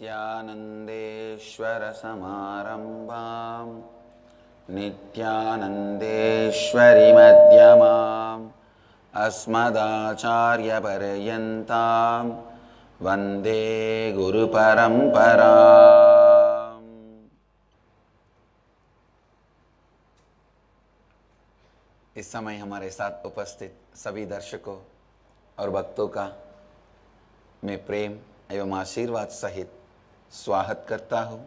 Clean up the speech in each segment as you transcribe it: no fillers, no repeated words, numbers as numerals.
नित्यानन्देश्वरसमारम्भां नित्यानन्देश्वरिमध्यमाम् अस्मदाचार्यपर्यन्तां वन्दे गुरुपरम्पराम्। इस समय हमारे साथ उपस्थित सभी दर्शकों और भक्तों का मैं प्रेम एवं आशीर्वाद सहित स्वागत करता हूँ।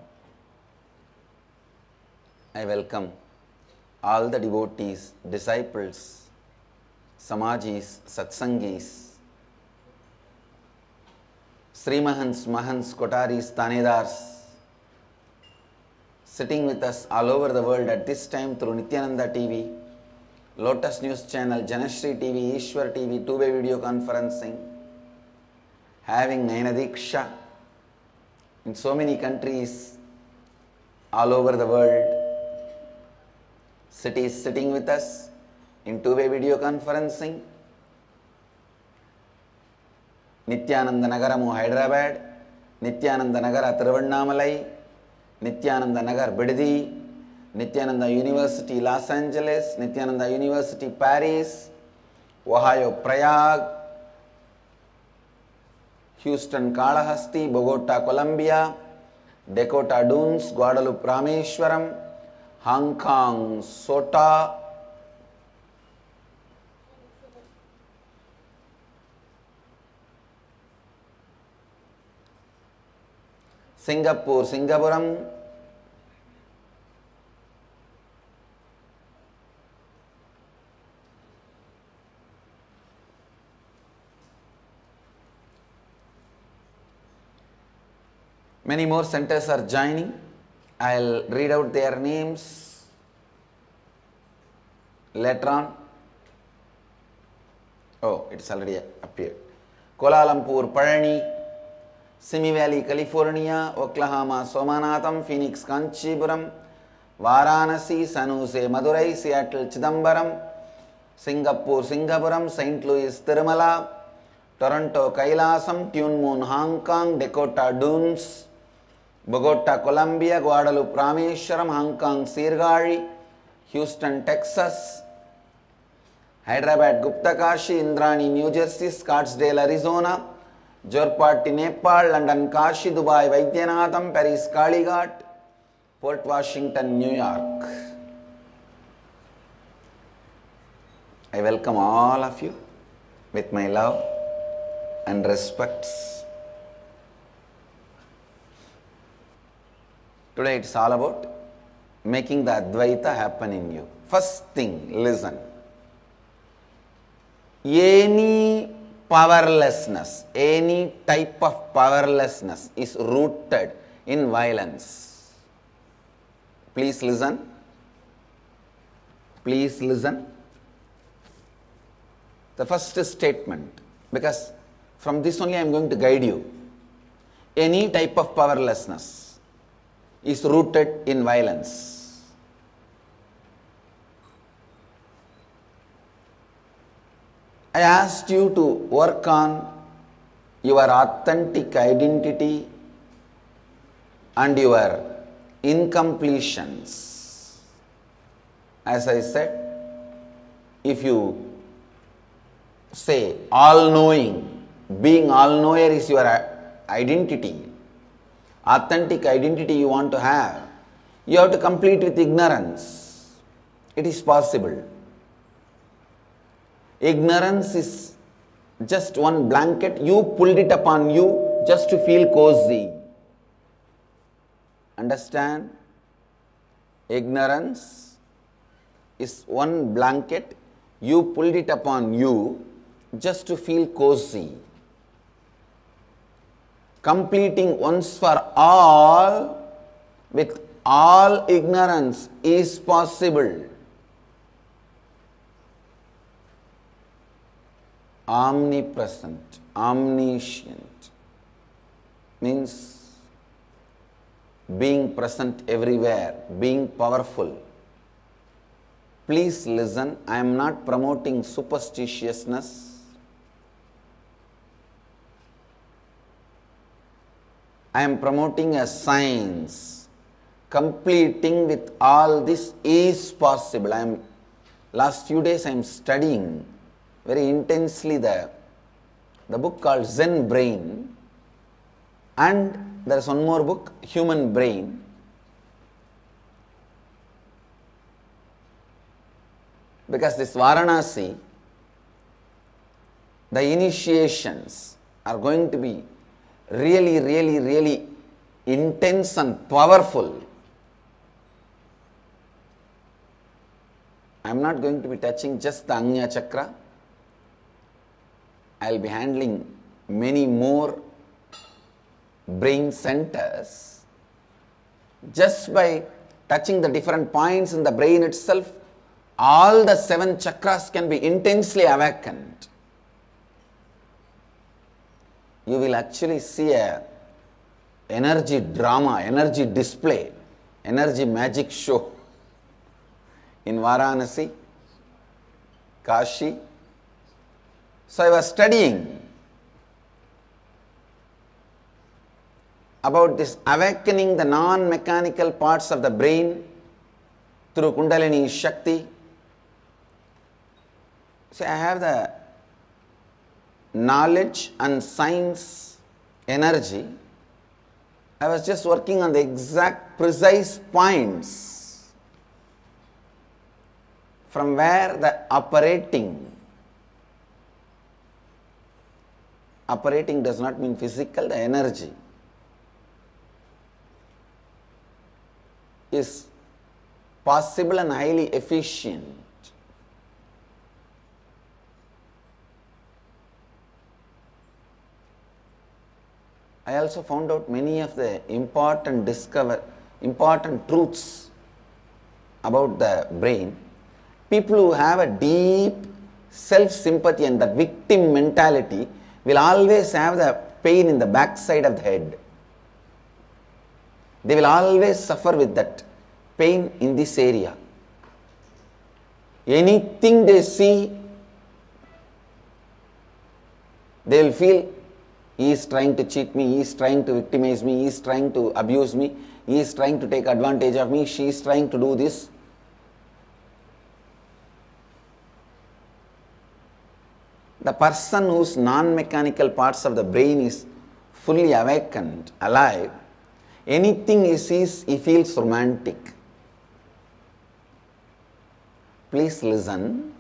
I welcome all the devotees, disciples, Samajis, Satsangis, Srimahans, Mahans, Kotaris, Tanedars, sitting with us all over the world at this time through Nityananda TV, Lotus News Channel, Janashri TV, Ishwar TV, two-way video conferencing, having Nainadiksha in so many countries all over the world, cities sitting with us in two-way video conferencing, Nityananda Nagaramu Hyderabad, Nityananda Nagara Tiruvannamalai, Nityananda Nagar Bidadi, Nityananda University Los Angeles, Nityananda University Paris, Ohio Prayag, Houston Kalahasti, Bogota Colombia, Dakota Dunes, Guadalupe Rameshwaram, Hong Kong Sota, Singapore Singapuram, many more centers are joining. I'll read out their names later on. Oh, it's already appeared. Kuala Lumpur, Palani, Simi Valley, California, Oklahoma, Somanatham, Phoenix, Kanchipuram, Varanasi, San Jose, Madurai, Seattle, Chidambaram, Singapore, Singapuram, St. Louis, Tirumala, Toronto, Kailasam, Tune Moon, Hong Kong, Dakota Dunes, Bogota, Colombia, Guadalupe, Rameshwaram, Hong Kong, Sirgari, Houston, Texas, Hyderabad, Gupta Kashi, Indrani, New Jersey, Scottsdale, Arizona, Jorpati, Nepal, London, Kashi, Dubai, Vaidyanatham, Paris, Kalighat, Port Washington, New York. I welcome all of you with my love and respects. Today it's all about making the Advaita happen in you. First thing, listen. Any powerlessness, any type of powerlessness is rooted in violence. Please listen. Please listen. The first statement, because from this only I am going to guide you. Any type of powerlessness is rooted in violence. I asked you to work on your authentic identity and your incompletions. As I said, if you say all-knowing, being all-knower is your identity, authentic identity you want to have, you have to complete with ignorance. It is possible. Ignorance is just one blanket, you pulled it upon you just to feel cozy. Understand? Ignorance is one blanket, you pulled it upon you just to feel cozy. Completing once for all with all ignorance is possible. Omnipresent, omniscient means being present everywhere, being powerful. Please listen, I am not promoting superstitiousness. I am promoting a science. Completing with all this is possible. Last few days I am studying very intensely the book called Zen Brain, and there is one more book, Human Brain. Because this Varanasi, the initiations are going to be really intense and powerful. I am not going to be touching just the Agnya Chakra. I will be handling many more brain centers. Just by touching the different points in the brain itself, all the 7 chakras can be intensely awakened. You will actually see a energy drama, energy display, energy magic show in Varanasi, Kashi. So I was studying about this awakening the non-mechanical parts of the brain through Kundalini Shakti. See, I have the knowledge and science energy. I was just working on the exact precise points from where the operating does not mean physical, the energy is possible and highly efficient. I also found out many of the important truths about the brain. People who have a deep self-sympathy and the victim mentality will always have the pain in the backside of the head. They will always suffer with that pain in this area. Anything they see, they will feel, he is trying to cheat me, he is trying to victimize me, he is trying to abuse me, he is trying to take advantage of me, she is trying to do this. The person whose non-mechanical parts of the brain is fully awakened, alive, anything he sees, he feels romantic. Please listen.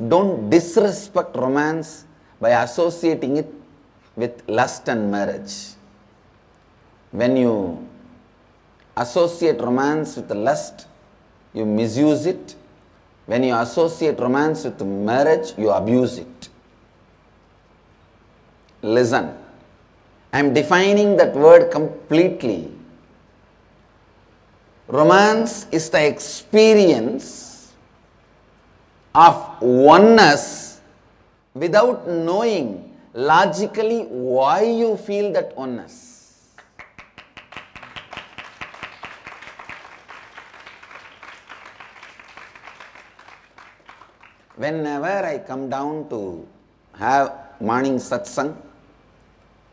Don't disrespect romance by associating it with lust and marriage. When you associate romance with lust, you misuse it. When you associate romance with marriage, you abuse it. Listen, I am defining that word completely. Romance is the experience of oneness without knowing logically why you feel that oneness. Whenever I come down to have morning satsang,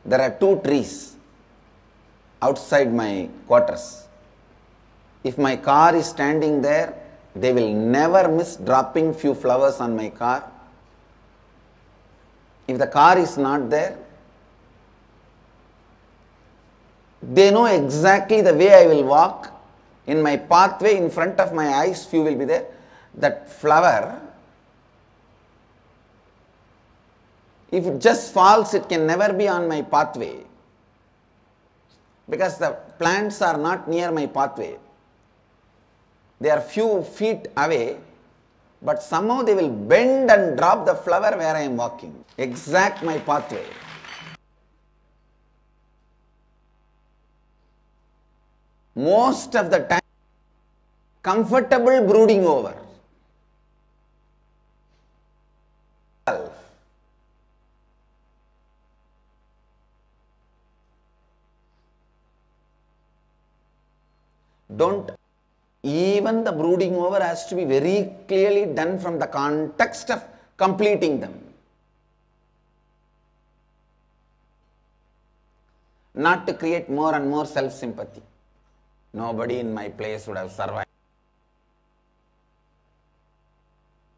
there are 2 trees outside my quarters. If my car is standing there, they will never miss dropping few flowers on my car. If the car is not there, they know exactly the way I will walk. In my pathway, in front of my eyes, few will be there. That flower, if it just falls, it can never be on my pathway, because the plants are not near my pathway. They are few feet away, but somehow they will bend and drop the flower where I am walking, exact my pathway. Most of the time, comfortable brooding over. Don't, even the brooding over has to be very clearly done from the context of completing them. not to create more and more self-sympathy. Nobody in my place would have survived.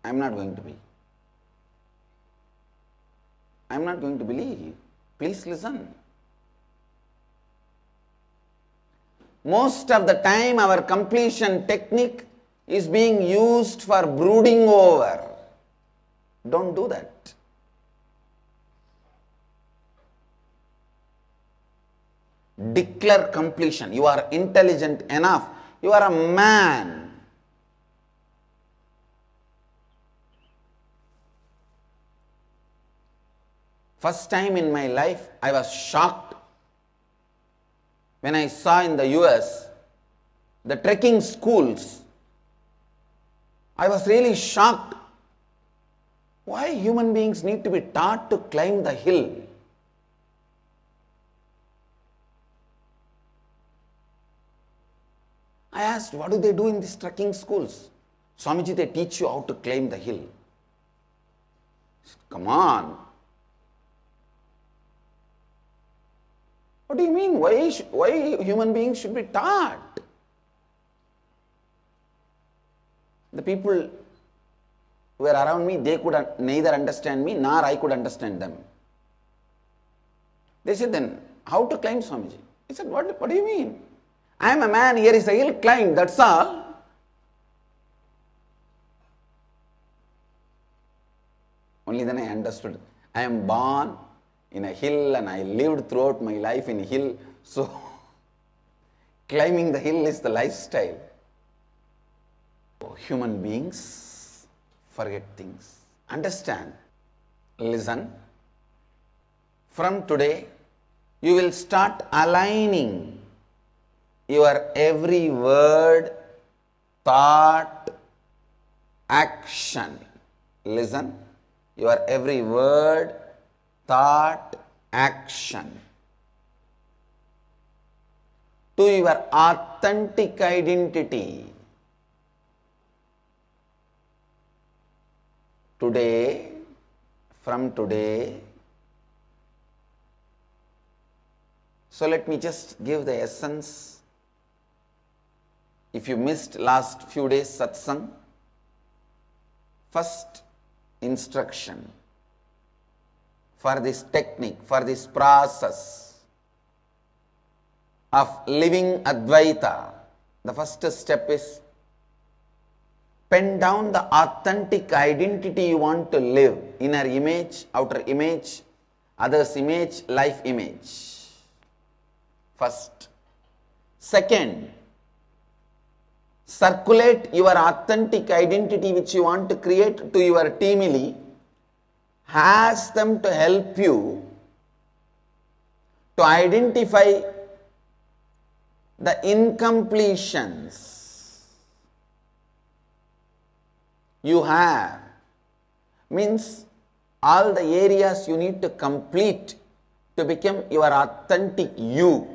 I am not going to be. I am not going to believe. Please listen. Most of the time our completion technique is being used for brooding over. Don't do that. Declare completion. You are intelligent enough. You are a man. First time in my life, I was shocked when I saw in the US the trekking schools. I was really shocked. Why human beings need to be taught to climb the hill? I asked, what do they do in these trekking schools? Swamiji, they teach you how to climb the hill. I said, come on. What do you mean? Why human beings should be taught? The people who were around me, they could neither understand me nor I could understand them. They said, then how to climb, Swamiji? I said, what do you mean? I am a man, here is a hill, climb, that's all. Only then I understood. I am born in a hill and I lived throughout my life in a hill. So, climbing the hill is the lifestyle. Human beings forget things. Understand. Listen. From today, you will start aligning your every word, thought, action. Listen. Your every word, thought, action to your authentic identity. Today, from today, so let me just give the essence. If you missed last few days satsang, first instruction for this technique, for this process of living Advaita, the first step is pen down the authentic identity you want to live. Inner image, outer image, others image, life image. First. Second, circulate your authentic identity which you want to create to your teamily. Ask them to help you to identify the incompletions you have. Means all the areas you need to complete to become your authentic you.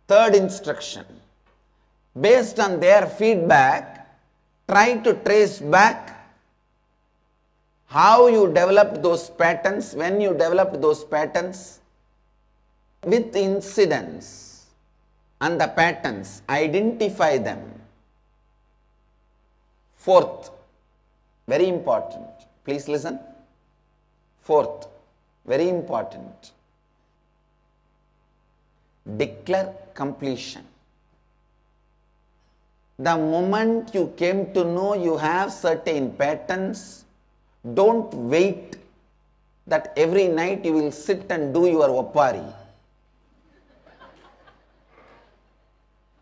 Third instruction, based on their feedback, try to trace back how you developed those patterns, when you developed those patterns, with incidents and the patterns, identify them. Fourth, very important, please listen. Fourth, very important, declare completion. The moment you came to know you have certain patterns, don't wait that every night you will sit and do your Opari.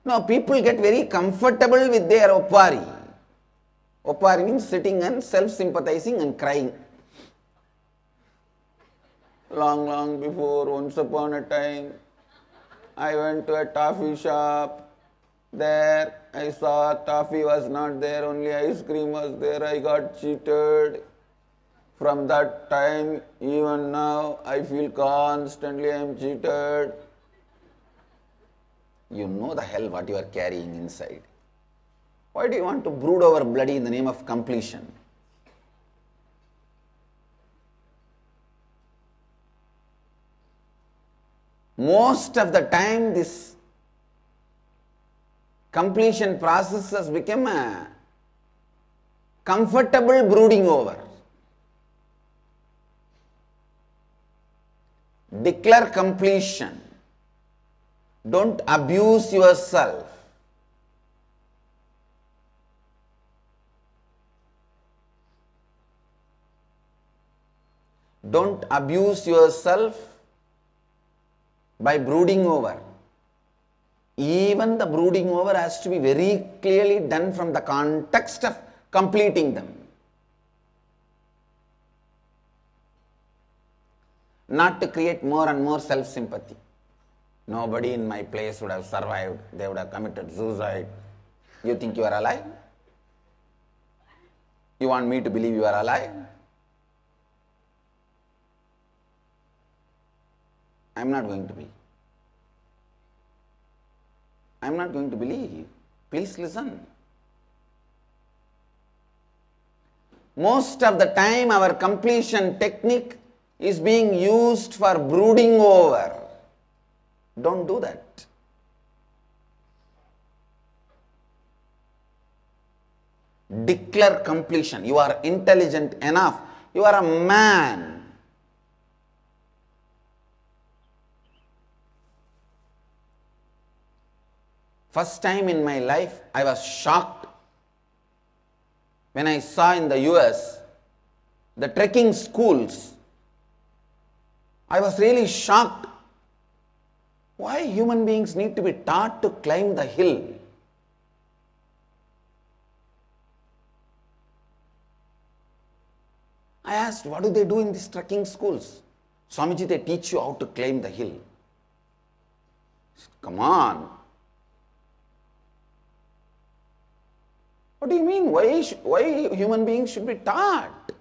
No, people get very comfortable with their Opari. Opari means sitting and self-sympathizing and crying. Long before, once upon a time, I went to a toffee shop. There I saw toffee was not there, only ice cream was there. I got cheated. From that time, even now, I feel constantly I am cheated. You know the hell what you are carrying inside. Why do you want to brood over bloody in the name of completion? Most of the time this completion process has become a comfortable brooding over. Declare completion. Don't abuse yourself. Don't abuse yourself by brooding over. Even the brooding over has to be very clearly done from the context of completing them. Not to create more and more self-sympathy. Nobody in my place would have survived. They would have committed suicide. You think you are alive? You want me to believe you are alive? I am not going to be. I am not going to believe. Please listen. Most of the time our completion technique is being used for brooding over. Don't do that. Declare completion. You are intelligent enough. You are a man. First time in my life, I was shocked when I saw in the US the trekking schools. I was really shocked. Why human beings need to be taught to climb the hill? I asked, what do they do in these trekking schools? Swamiji, they teach you how to climb the hill. Come on. What do you mean? Why human beings should be taught?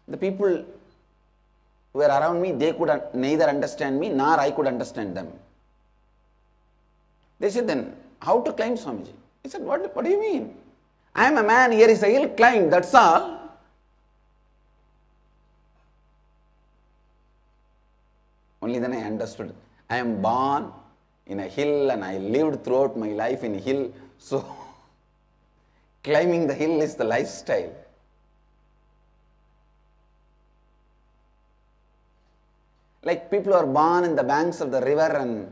The people who were around me, they could neither understand me nor I could understand them. They said, then how to climb, Swamiji? I said, what do you mean? I am a man, here is a hill, climb, that's all. Only then I understood. I am born in a hill and I lived throughout my life in a hill. So, climbing the hill is the lifestyle. Like people who are born in the banks of the river and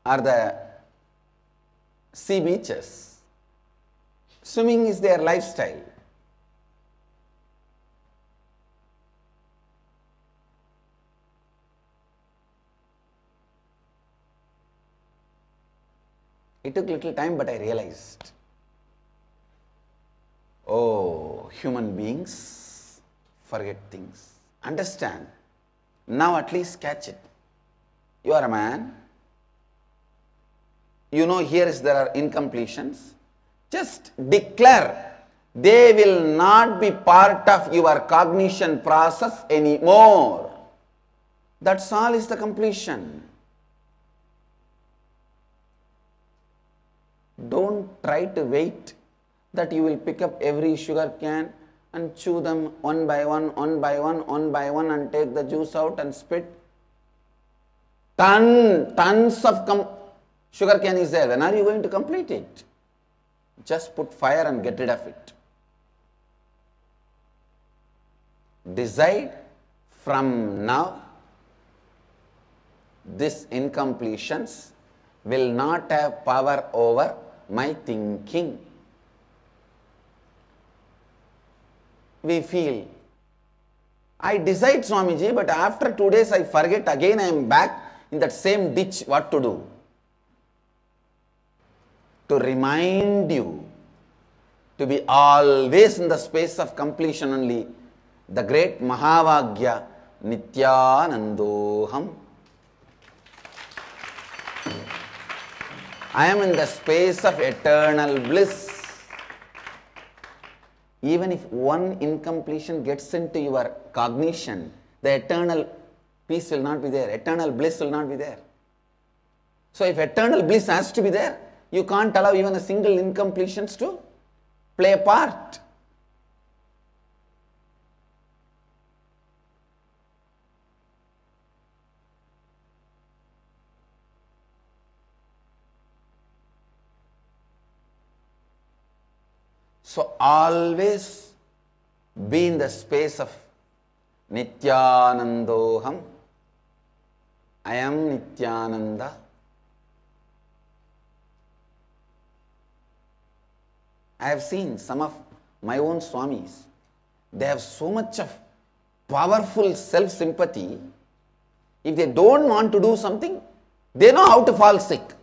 or the sea beaches. Swimming is their lifestyle. It took little time, but I realized, oh, human beings forget things. Understand. Now at least catch it. You are a man. You know there are incompletions. Just declare they will not be part of your cognition process anymore. That's all is the completion. Don't try to wait that you will pick up every sugar can and chew them one by one and take the juice out and spit. Tons of sugar cane is there. When are you going to complete it? Just put fire and get rid of it. Decide from now, these incompletions will not have power over my thinking. We feel, I decide, Swamiji, but after 2 days I forget again, I am back in that same ditch. What to do? To remind you to be always in the space of completion only, the great Mahavagya Nityanandoham. I am in the space of eternal bliss. Even if one incompletion gets into your cognition, the eternal peace will not be there. Eternal bliss will not be there. So if eternal bliss has to be there, you can't allow even a single incompletions to play a part. So always be in the space of Nityanandoham. I am Nityananda. I have seen some of my own Swamis. They have so much of powerful self-sympathy. If they don't want to do something, they know how to fall sick.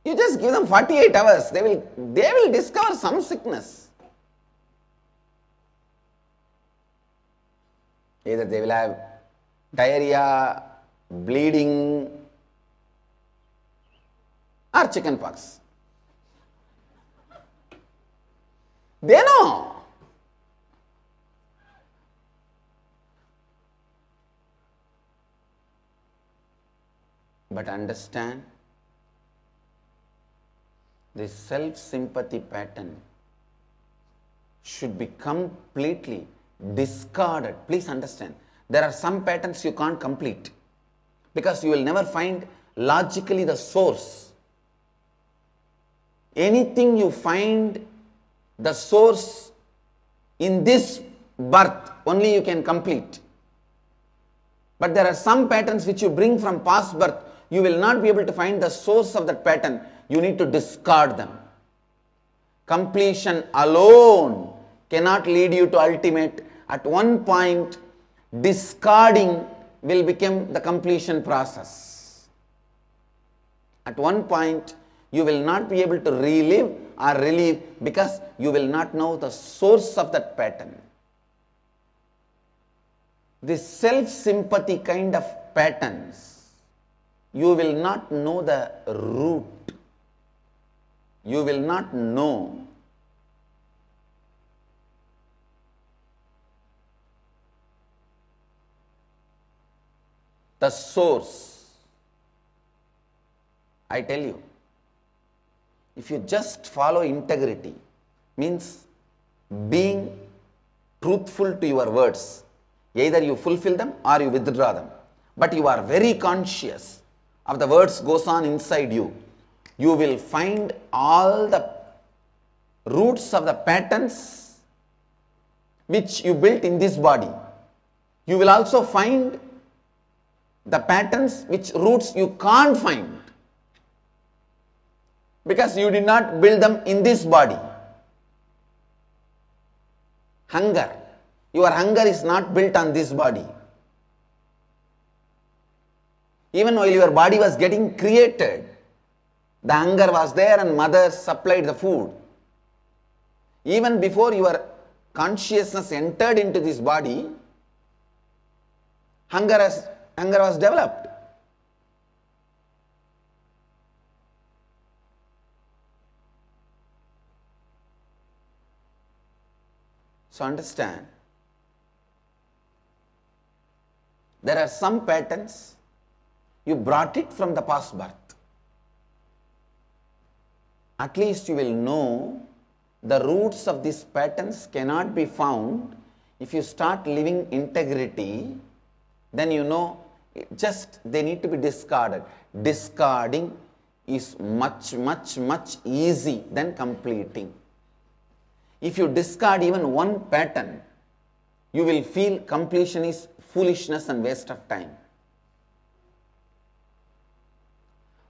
You just give them 48 hours, they will discover some sickness. Either they will have diarrhea, bleeding, or chicken pox. They know. But understand, this self-sympathy pattern should be completely discarded. Please understand, there are some patterns you can't complete because you will never find logically the source. Anything you find the source in this birth, only you can complete. But there are some patterns which you bring from past birth, you will not be able to find the source of that pattern. You need to discard them. Completion alone cannot lead you to ultimate. At one point, discarding will become the completion process. At one point, you will not be able to relive or relieve because you will not know the source of that pattern. This self-sympathy kind of patterns, you will not know the root. You will not know the source. I tell you, if you just follow integrity, means being truthful to your words, either you fulfill them or you withdraw them, but you are very conscious of the words goes on inside you, you will find all the roots of the patterns which you built in this body. You will also find the patterns which roots you can't find because you did not build them in this body. Hunger. Your hunger is not built on this body. Even while your body was getting created, the hunger was there and mother supplied the food. Even before your consciousness entered into this body, hunger was developed. So understand, there are some patterns you brought it from the past birth. At least you will know the roots of these patterns cannot be found. If you start living integrity, then you know just they need to be discarded. Discarding is much easy than completing. If you discard even one pattern, you will feel completion is foolishness and waste of time.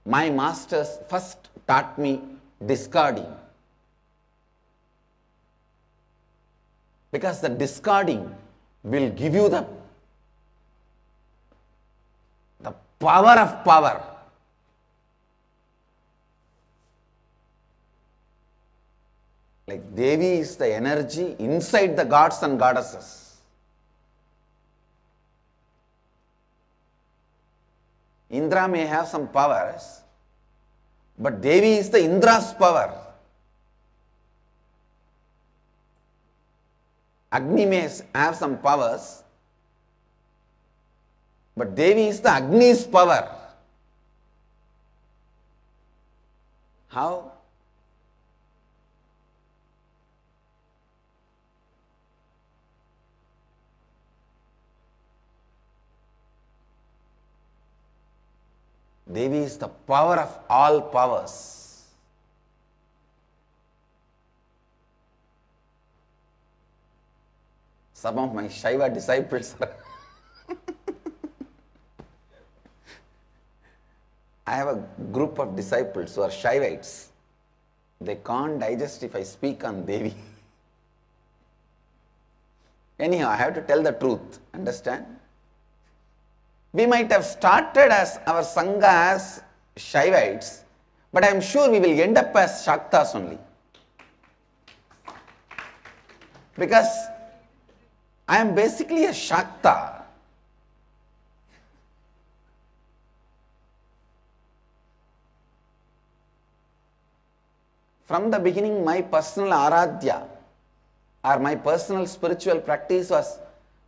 My masters first taught me discarding, because the discarding will give you the power of power. Like Devi is the energy inside the gods and goddesses. Indra may have some powers, but Devi is the Indra's power. Agni may have some powers, but Devi is the Agni's power. How? Devi is the power of all powers. Some of my Shaiva disciples are I have a group of disciples who are Shaivites. They can't digest if I speak on Devi. Anyhow, I have to tell the truth. Understand? We might have started as our Sangha as Shaivites, but I am sure we will end up as Shaktas only. Because I am basically a Shakta. From the beginning, my personal Aradhya or my personal spiritual practice was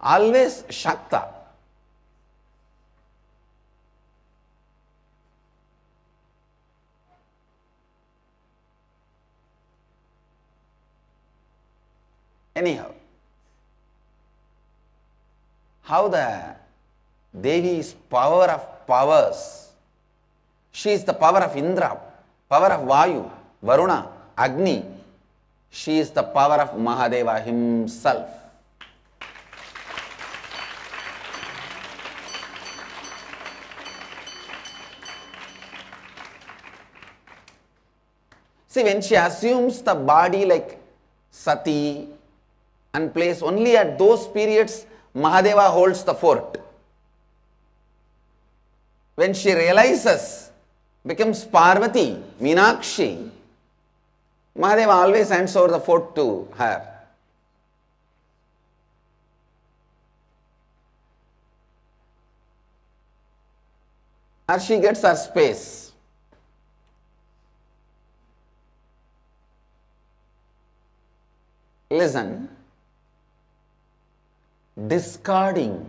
always Shakta. Anyhow, how the Devi is power of powers. She is the power of Indra, power of Vayu, Varuna, Agni. She is the power of Mahadeva himself. See, when she assumes the body like Sati and plays only at those periods, Mahadeva holds the fort. When she realizes, becomes Parvati, Meenakshi, Mahadeva always hands over the fort to her. Or she gets her space. Listen, discarding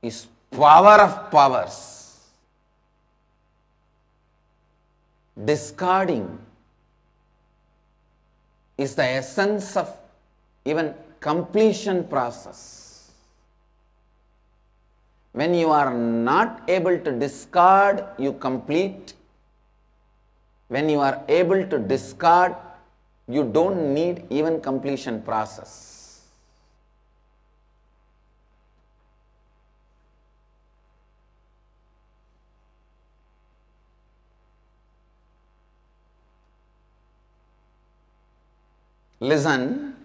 is power of powers. Discarding is the essence of even completion process. When you are not able to discard, you complete. When you are able to discard, you don't need even completion process. Listen.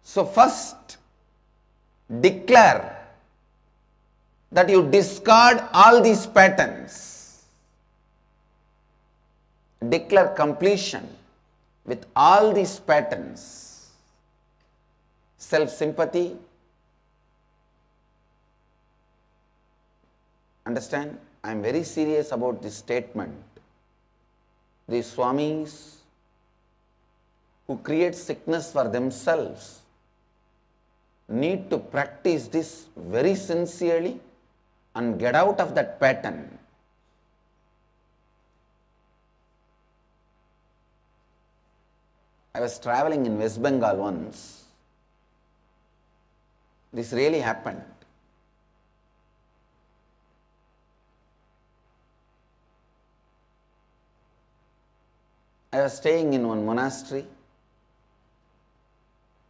So first, declare that you discard all these patterns. Declare completion with all these patterns. Self-sympathy. Understand? I am very serious about this statement. The Swamis who create sickness for themselves need to practice this very sincerely and get out of that pattern. I was traveling in West Bengal once. This really happened. I was staying in one monastery.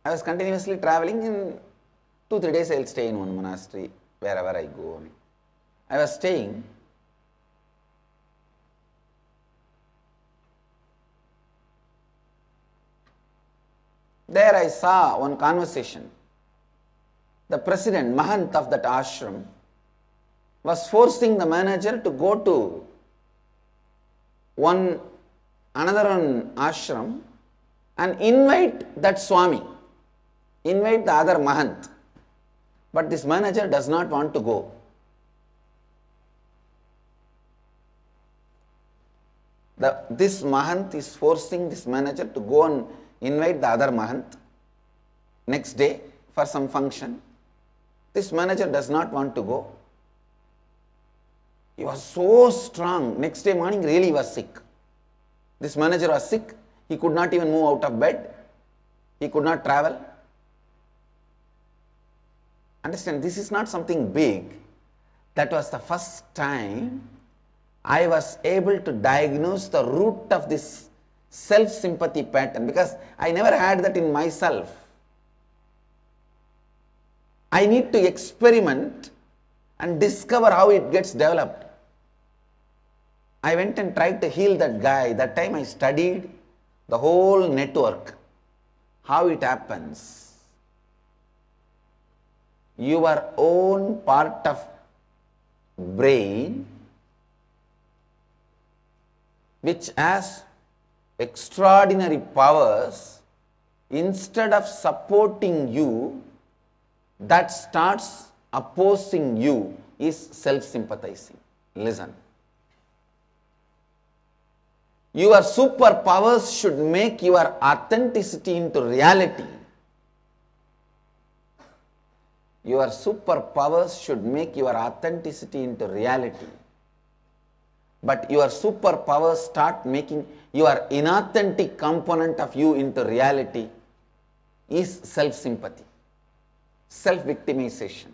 I was continuously traveling. In 2-3 days I will stay in one monastery wherever I go. I was staying. There I saw one conversation. The president, Mahant of that ashram, was forcing the manager to go to another ashram and invite that Swami, invite the other Mahant. But this manager does not want to go. This Mahant is forcing this manager to go and invite the other Mahant next day for some function. This manager does not want to go. He was so strong. Next day morning really was sick. This manager was sick. He could not even move out of bed. He could not travel. Understand, this is not something big. That was the first time I was able to diagnose the root of this self-sympathy pattern, because I never had that in myself. I need to experiment and discover how it gets developed. I went and tried to heal that guy. That time I studied the whole network, how it happens. Your own part of brain, which has extraordinary powers, instead of supporting you, that starts opposing you, is self-sympathizing. Listen. Your superpowers should make your authenticity into reality. Your superpowers should make your authenticity into reality. But your superpowers start making your inauthentic component of you into reality is self-sympathy, self-victimization.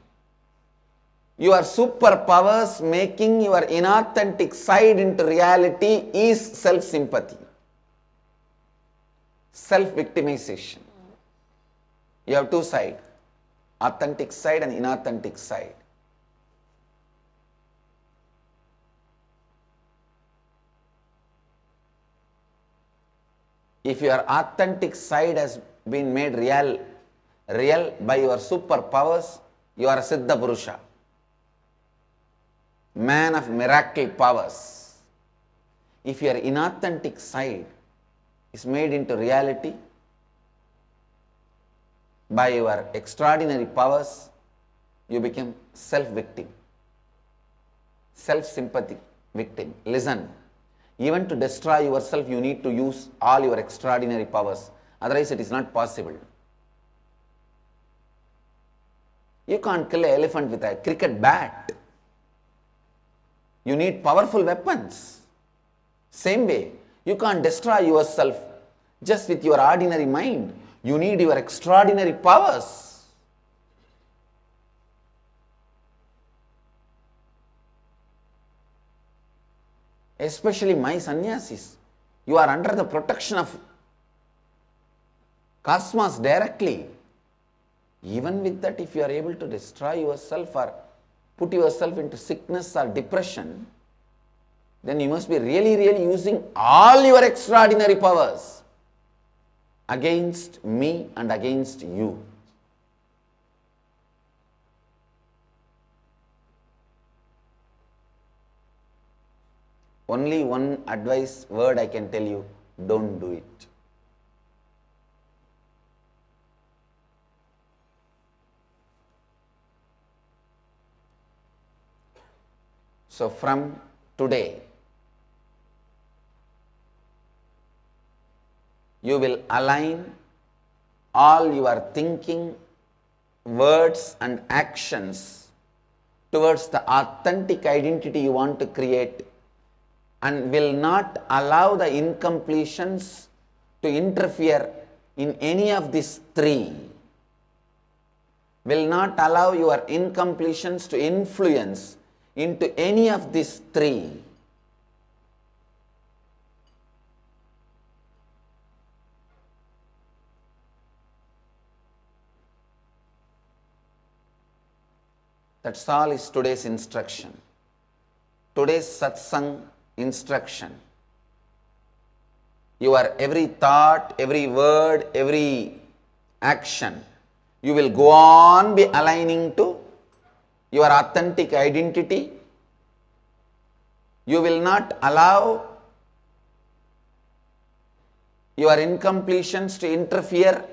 Your superpowers making your inauthentic side into reality is self-sympathy, self-victimization. You have two sides, authentic side and inauthentic side. If your authentic side has been made real by your superpowers, you are a Siddha Purusha, man of miracle powers. If your inauthentic side is made into reality by your extraordinary powers, you become self-victim, self-sympathy victim. Listen, even to destroy yourself, you need to use all your extraordinary powers. Otherwise, it is not possible. You can't kill an elephant with a cricket bat. You need powerful weapons. Same way, you can't destroy yourself just with your ordinary mind. You need your extraordinary powers. Especially my sannyasis, you are under the protection of cosmos directly. Even with that, if you are able to destroy yourself or put yourself into sickness or depression, then you must be really using all your extraordinary powers against me and against you. Only one advice word I can tell you, don't do it. So from today, you will align all your thinking, words and actions towards the authentic identity you want to create, and will not allow the incompletions to interfere in any of these three. Will not allow your incompletions to influence into any of these three. That's all is today's instruction. Today's satsang instruction. Your every thought, every word, every action, you will go on be aligning to your authentic identity. You will not allow your incompletions to interfere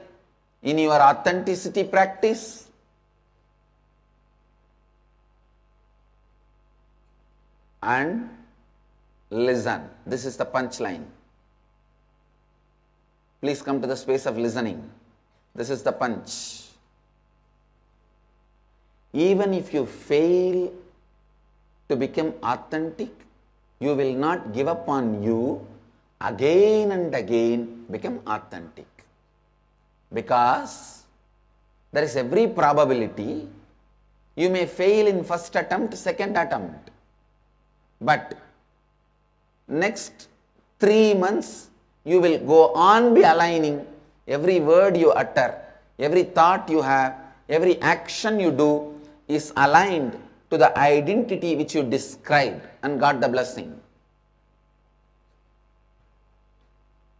in your authenticity practice. And listen. This is the punchline. Please come to the space of listening. This is the punch. Even if you fail to become authentic, you will not give up on you. Again and again become authentic. Because there is every probability you may fail in first attempt, second attempt. But next 3 months you will go on be aligning every word you utter, every thought you have, every action you do is aligned to the identity which you described and got the blessing.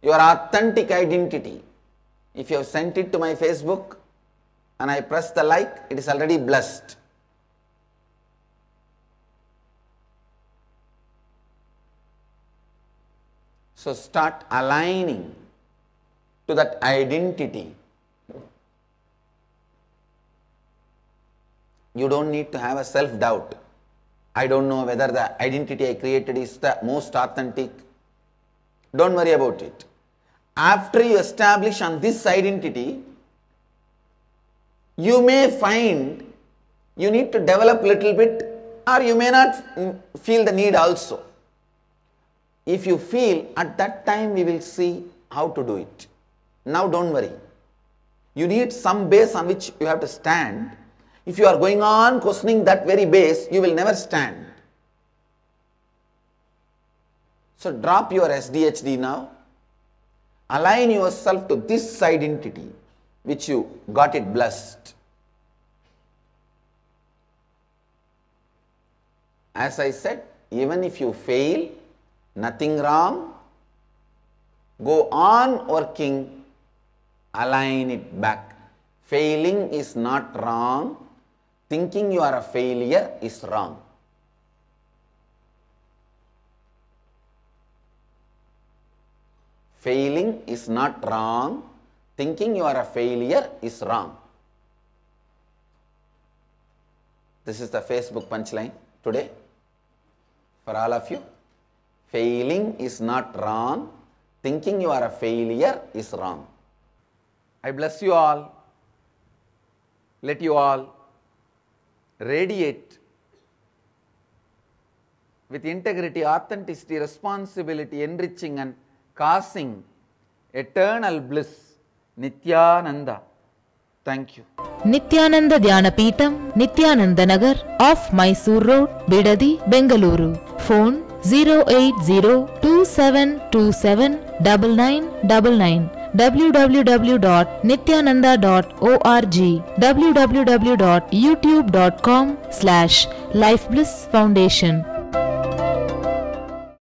Your authentic identity. If you have sent it to my Facebook and I press the like, it is already blessed. So start aligning to that identity. You don't need to have a self-doubt. I don't know whether the identity I created is the most authentic. Don't worry about it. After you establish on this identity, you may find you need to develop little bit, or you may not feel the need also. If you feel, at that time we will see how to do it. Now don't worry. You need some base on which you have to stand. If you are going on questioning that very base, you will never stand. So drop your SDHD now. Align yourself to this identity which you got it blessed. As I said, even if you fail, nothing wrong. Go on working, align it back. Failing is not wrong. Thinking you are a failure is wrong. Failing is not wrong. Thinking you are a failure is wrong. This is the Facebook punchline today for all of you. Failing is not wrong. Thinking you are a failure is wrong. I bless you all. Let you all radiate with integrity, authenticity, responsibility, enriching and causing eternal bliss. Nityananda. Thank you. Nityananda Dhyanapeetham, Nityananda Nagar, off Mysore Road, Bidadi, Bengaluru. Phone 08027279999. www.nityananda.org, www.youtube.com/Life Bliss Foundation.